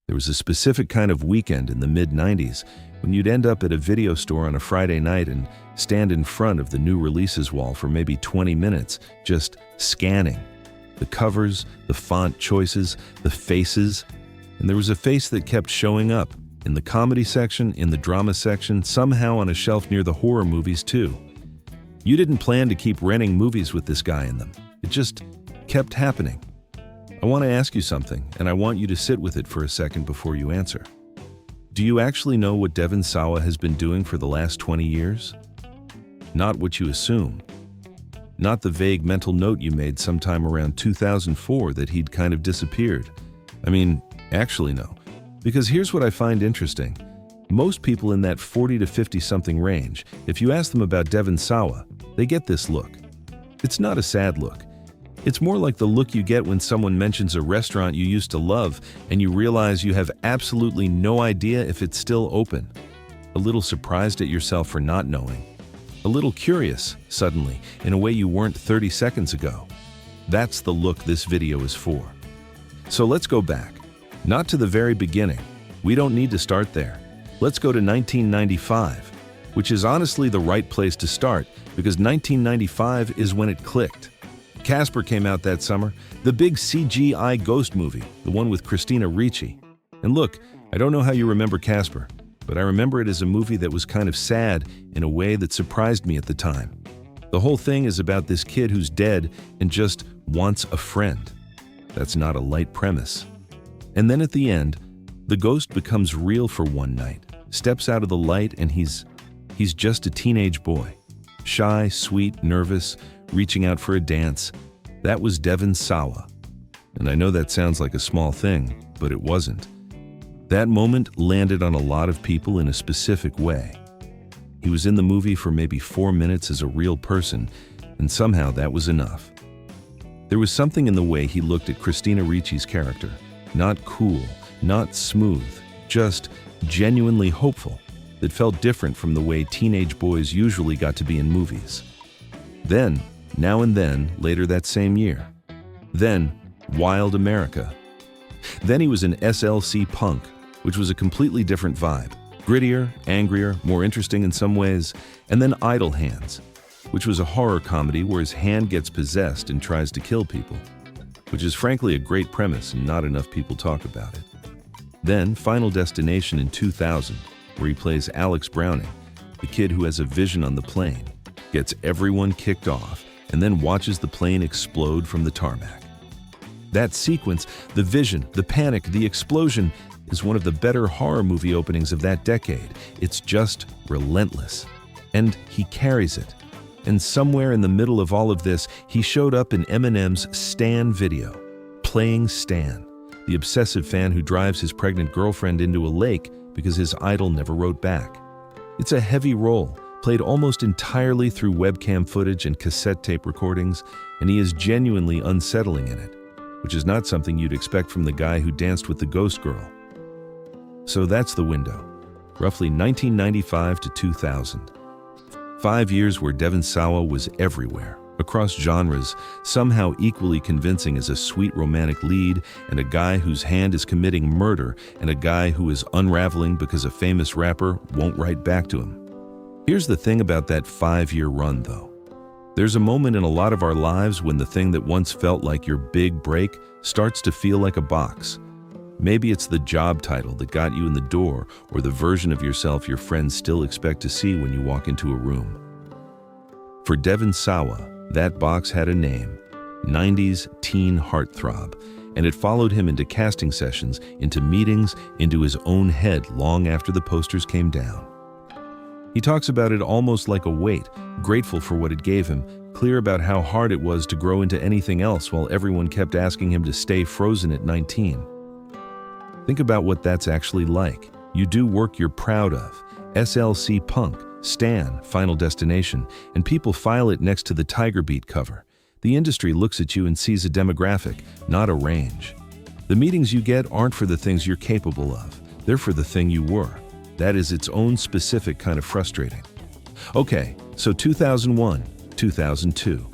There was a specific kind of weekend in the mid-90s when you'd end up at a video store on a Friday night and stand in front of the new releases wall for maybe 20 minutes, just scanning. The covers, the font choices, the faces. And there was a face that kept showing up, in the comedy section, in the drama section, somehow on a shelf near the horror movies too. You didn't plan to keep renting movies with this guy in them. It just kept happening. I want to ask you something, and I want you to sit with it for a second before you answer. Do you actually know what Devon Sawa has been doing for the last 20 years? Not what you assume. Not the vague mental note you made sometime around 2004 that he'd kind of disappeared. I mean, actually no. Because here's what I find interesting. Most people in that 40 to 50-something range, if you ask them about Devon Sawa, they get this look. It's not a sad look. It's more like the look you get when someone mentions a restaurant you used to love and you realize you have absolutely no idea if it's still open. A little surprised at yourself for not knowing. A little curious, suddenly, in a way you weren't 30 seconds ago. That's the look this video is for. So let's go back. Not to the very beginning. We don't need to start there. Let's go to 1995, which is honestly the right place to start because 1995 is when it clicked. Casper came out that summer, the big CGI ghost movie, the one with Christina Ricci. And look, I don't know how you remember Casper, but I remember it as a movie that was kind of sad in a way that surprised me at the time. The whole thing is about this kid who's dead and just wants a friend. That's not a light premise. And then at the end, the ghost becomes real for one night, steps out of the light, and he's just a teenage boy. Shy, sweet, nervous, reaching out for a dance. That was Devon Sawa. And I know that sounds like a small thing, but it wasn't. That moment landed on a lot of people in a specific way. He was in the movie for maybe 4 minutes as a real person, and somehow that was enough. There was something in the way he looked at Christina Ricci's character. Not cool, not smooth, just genuinely hopeful, that felt different from the way teenage boys usually got to be in movies. Then, Now and Then, later that same year. Then, Wild America. Then he was in SLC Punk, which was a completely different vibe. Grittier, angrier, more interesting in some ways. And then Idle Hands, which was a horror comedy where his hand gets possessed and tries to kill people, which is frankly a great premise and not enough people talk about it. Then Final Destination in 2000, where he plays Alex Browning, the kid who has a vision on the plane, gets everyone kicked off, and then watches the plane explode from the tarmac. That sequence, the vision, the panic, the explosion, is one of the better horror movie openings of that decade. It's just relentless. And he carries it. And somewhere in the middle of all of this, he showed up in Eminem's Stan video, playing Stan, the obsessive fan who drives his pregnant girlfriend into a lake because his idol never wrote back. It's a heavy role, played almost entirely through webcam footage and cassette tape recordings, and he is genuinely unsettling in it, which is not something you'd expect from the guy who danced with the ghost girl. So that's the window, roughly 1995 to 2000. 5 years where Devon Sawa was everywhere, across genres, somehow equally convincing as a sweet romantic lead and a guy whose hand is committing murder and a guy who is unraveling because a famous rapper won't write back to him. Here's the thing about that 5-year run, though. There's a moment in a lot of our lives when the thing that once felt like your big break starts to feel like a box. Maybe it's the job title that got you in the door or the version of yourself your friends still expect to see when you walk into a room. For Devon Sawa, that box had a name, 90s teen heartthrob, and it followed him into casting sessions, into meetings, into his own head long after the posters came down. He talks about it almost like a weight, grateful for what it gave him, clear about how hard it was to grow into anything else while everyone kept asking him to stay frozen at 19. Think about what that's actually like. You do work you're proud of, SLC Punk, Stan, Final Destination, and people file it next to the Tiger Beat cover. The industry looks at you and sees a demographic, not a range. The meetings you get aren't for the things you're capable of. They're for the thing you were. That is its own specific kind of frustrating. Okay, so 2001, 2002.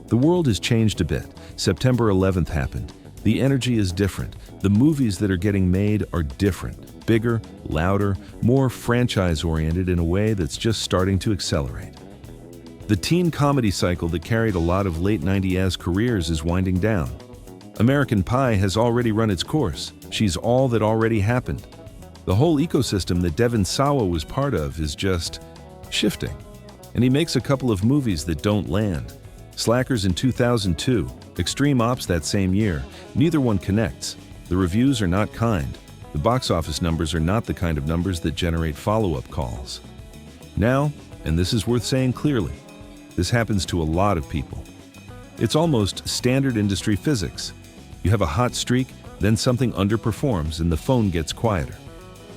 The world has changed a bit. September 11th happened. The energy is different. The movies that are getting made are different, bigger, louder, more franchise-oriented in a way that's just starting to accelerate. The teen comedy cycle that carried a lot of late 90s careers is winding down. American Pie has already run its course. She's all that already happened. The whole ecosystem that Devon Sawa was part of is just shifting. And he makes a couple of movies that don't land. Slackers in 2002, Extreme Ops that same year. Neither one connects. The reviews are not kind. The box office numbers are not the kind of numbers that generate follow-up calls. Now, and this is worth saying clearly, this happens to a lot of people. It's almost standard industry physics. You have a hot streak, then something underperforms and the phone gets quieter.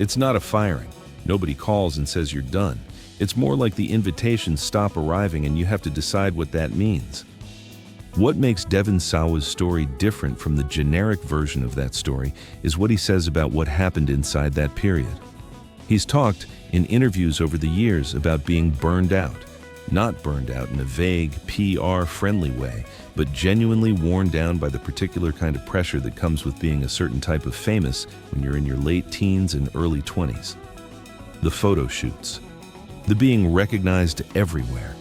It's not a firing. Nobody calls and says you're done. It's more like the invitations stop arriving and you have to decide what that means. What makes Devon Sawa's story different from the generic version of that story is what he says about what happened inside that period. He's talked in interviews over the years about being burned out. Not burned out in a vague, PR-friendly way, but genuinely worn down by the particular kind of pressure that comes with being a certain type of famous when you're in your late teens and early 20s. The photo shoots. The being recognized everywhere.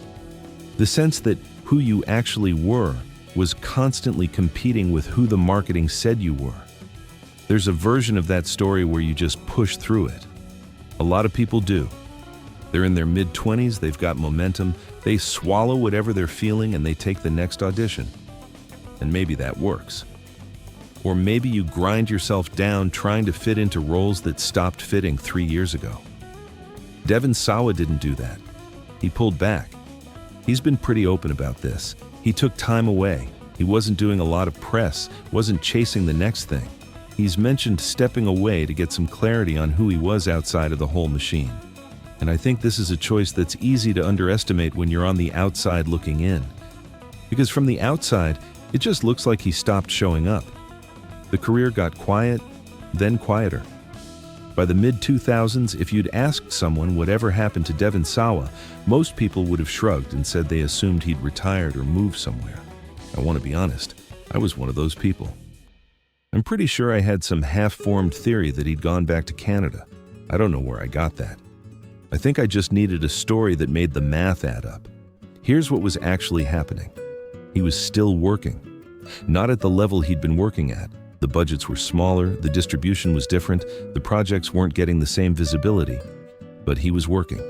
The sense that who you actually were was constantly competing with who the marketing said you were. There's a version of that story where you just push through it. A lot of people do. They're in their mid-20s, they've got momentum, they swallow whatever they're feeling and they take the next audition. And maybe that works. Or maybe you grind yourself down trying to fit into roles that stopped fitting 3 years ago. Devon Sawa didn't do that. He pulled back. He's been pretty open about this. He took time away. He wasn't doing a lot of press, wasn't chasing the next thing. He's mentioned stepping away to get some clarity on who he was outside of the whole machine. And I think this is a choice that's easy to underestimate when you're on the outside looking in. Because from the outside, it just looks like he stopped showing up. The career got quiet, then quieter. By the mid-2000s, if you'd asked someone whatever happened to Devon Sawa, most people would have shrugged and said they assumed he'd retired or moved somewhere. I want to be honest, I was one of those people. I'm pretty sure I had some half-formed theory that he'd gone back to Canada. I don't know where I got that. I think I just needed a story that made the math add up. Here's what was actually happening. He was still working. Not at the level he'd been working at. The budgets were smaller, the distribution was different, the projects weren't getting the same visibility. But he was working.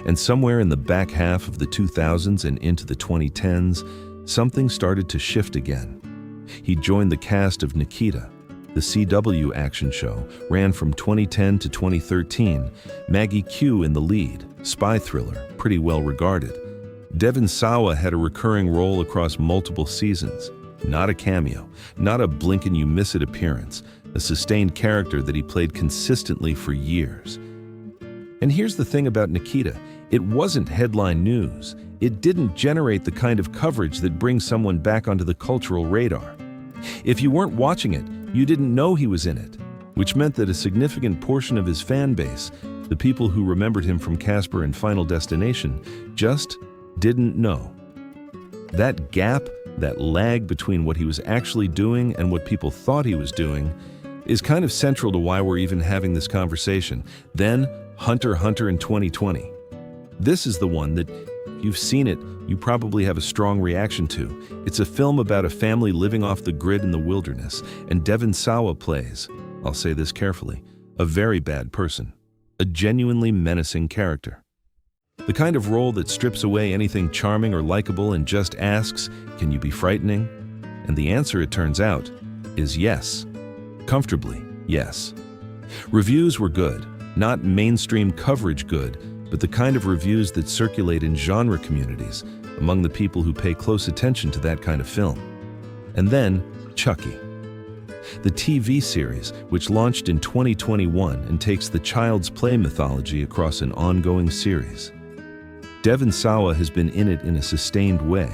And somewhere in the back half of the 2000s and into the 2010s, something started to shift again. He joined the cast of Nikita. The CW action show ran from 2010 to 2013. Maggie Q in the lead, spy thriller, pretty well regarded. Devon Sawa had a recurring role across multiple seasons. Not a cameo, not a blink and you miss it appearance, a sustained character that he played consistently for years. And here's the thing about Nikita, it wasn't headline news. It didn't generate the kind of coverage that brings someone back onto the cultural radar. If you weren't watching it, you didn't know he was in it, which meant that a significant portion of his fan base, the people who remembered him from Casper and Final Destination, just didn't know. That gap, that lag between what he was actually doing and what people thought he was doing, is kind of central to why we're even having this conversation. Then, Hunter x Hunter in 2020. This is the one that, if you've seen it, you probably have a strong reaction to. It's a film about a family living off the grid in the wilderness, and Devon Sawa plays, I'll say this carefully, a very bad person, a genuinely menacing character. The kind of role that strips away anything charming or likable and just asks, can you be frightening? And the answer, it turns out, is yes. Comfortably, yes. Reviews were good, not mainstream coverage good, but the kind of reviews that circulate in genre communities among the people who pay close attention to that kind of film. And then, Chucky. The TV series, which launched in 2021 and takes the Child's Play mythology across an ongoing series. Devon Sawa has been in it in a sustained way,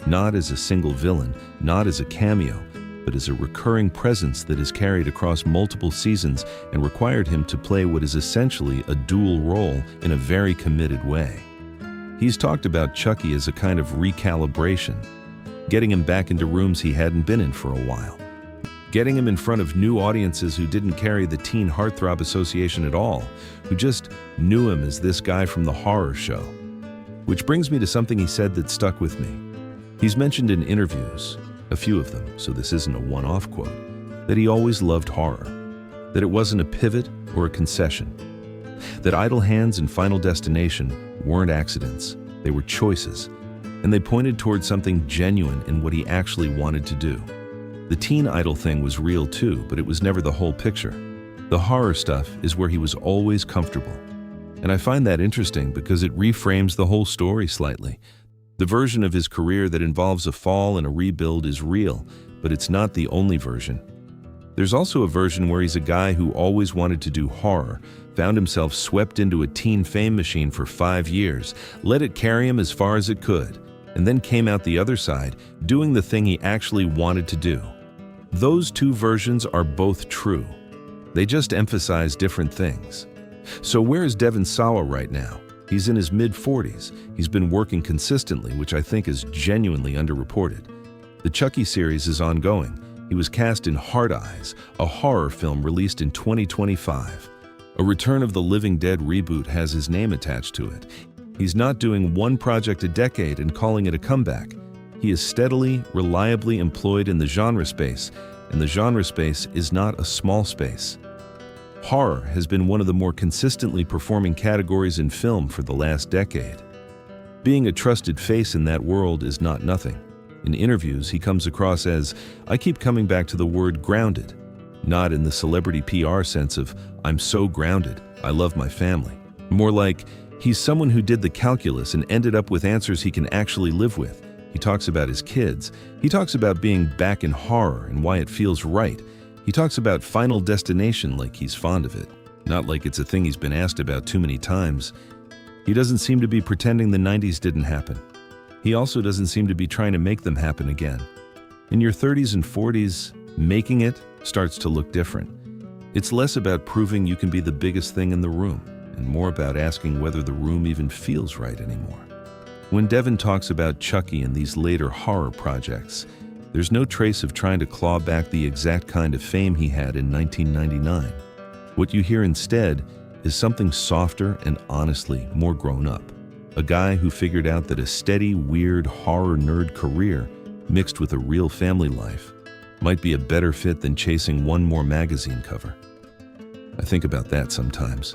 not as a single villain, not as a cameo, but as a recurring presence that is carried across multiple seasons and required him to play what is essentially a dual role in a very committed way. He's talked about Chucky as a kind of recalibration, getting him back into rooms he hadn't been in for a while. getting him in front of new audiences who didn't carry the teen heartthrob association at all, who just knew him as this guy from the horror show. Which brings me to something he said that stuck with me. He's mentioned in interviews, a few of them, so this isn't a one-off quote, that he always loved horror, that it wasn't a pivot or a concession, that Idle Hands and Final Destination weren't accidents, they were choices, and they pointed towards something genuine in what he actually wanted to do. The teen idol thing was real too, but it was never the whole picture. The horror stuff is where he was always comfortable. And I find that interesting because it reframes the whole story slightly. The version of his career that involves a fall and a rebuild is real, but it's not the only version. There's also a version where he's a guy who always wanted to do horror, found himself swept into a teen fame machine for 5 years, let it carry him as far as it could, and then came out the other side, doing the thing he actually wanted to do. Those two versions are both true. They just emphasize different things. So where is Devon Sawa right now? He's in his mid-40s. He's been working consistently, which I think is genuinely underreported. The Chucky series is ongoing. He was cast in Hard Eyes, a horror film released in 2025. A Return of the Living Dead reboot has his name attached to it. He's not doing one project a decade and calling it a comeback. He is steadily, reliably employed in the genre space, and the genre space is not a small space. Horror has been one of the more consistently performing categories in film for the last decade. Being a trusted face in that world is not nothing. In interviews, he comes across as, I keep coming back to the word grounded, not in the celebrity PR sense of, I'm so grounded, I love my family. More like, he's someone who did the calculus and ended up with answers he can actually live with. He talks about his kids. He talks about being back in horror and why it feels right. He talks about Final Destination like he's fond of it, not like it's a thing he's been asked about too many times. He doesn't seem to be pretending the 90s didn't happen. He also doesn't seem to be trying to make them happen again. In your 30s and 40s, making it starts to look different. It's less about proving you can be the biggest thing in the room, and more about asking whether the room even feels right anymore. When Devon talks about Chucky and these later horror projects, there's no trace of trying to claw back the exact kind of fame he had in 1999. What you hear instead is something softer and honestly more grown up. A guy who figured out that a steady, weird horror nerd career mixed with a real family life might be a better fit than chasing one more magazine cover. I think about that sometimes.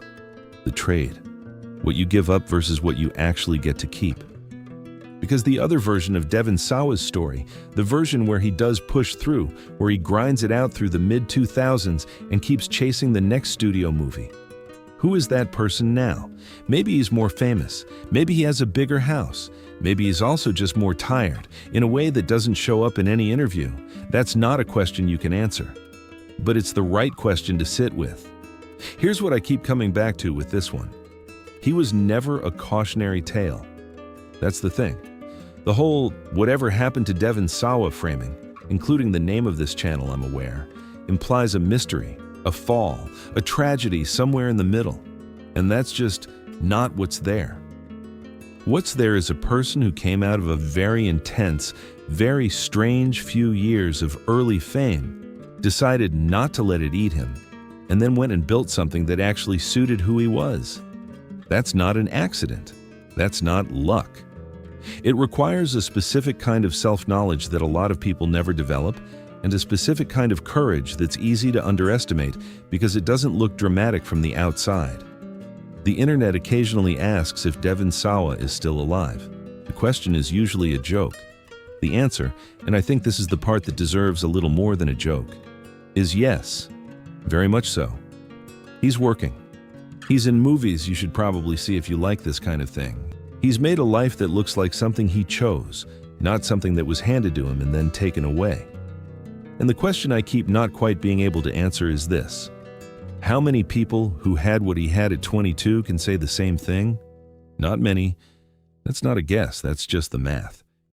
The trade. What you give up versus what you actually get to keep. Because the other version of Devon Sawa's story, the version where he does push through, where he grinds it out through the mid-2000s and keeps chasing the next studio movie. Who is that person now? Maybe he's more famous. Maybe he has a bigger house. Maybe he's also just more tired, in a way that doesn't show up in any interview. That's not a question you can answer. But it's the right question to sit with. Here's what I keep coming back to with this one. He was never a cautionary tale. That's the thing. The whole whatever happened to Devon Sawa framing, including the name of this channel I'm aware, implies a mystery, a fall, a tragedy somewhere in the middle. And that's just not what's there. What's there is a person who came out of a very intense, very strange few years of early fame, decided not to let it eat him, and then went and built something that actually suited who he was. That's not an accident. That's not luck. It requires a specific kind of self-knowledge that a lot of people never develop, and a specific kind of courage that's easy to underestimate because it doesn't look dramatic from the outside. The internet occasionally asks if Devon Sawa is still alive. The question is usually a joke. The answer, and I think this is the part that deserves a little more than a joke, is yes. Very much so. He's working. He's in movies you should probably see if you like this kind of thing. He's made a life that looks like something he chose, not something that was handed to him and then taken away. And the question I keep not quite being able to answer is this. How many people who had what he had at 22 can say the same thing? Not many. That's not a guess, that's just the math.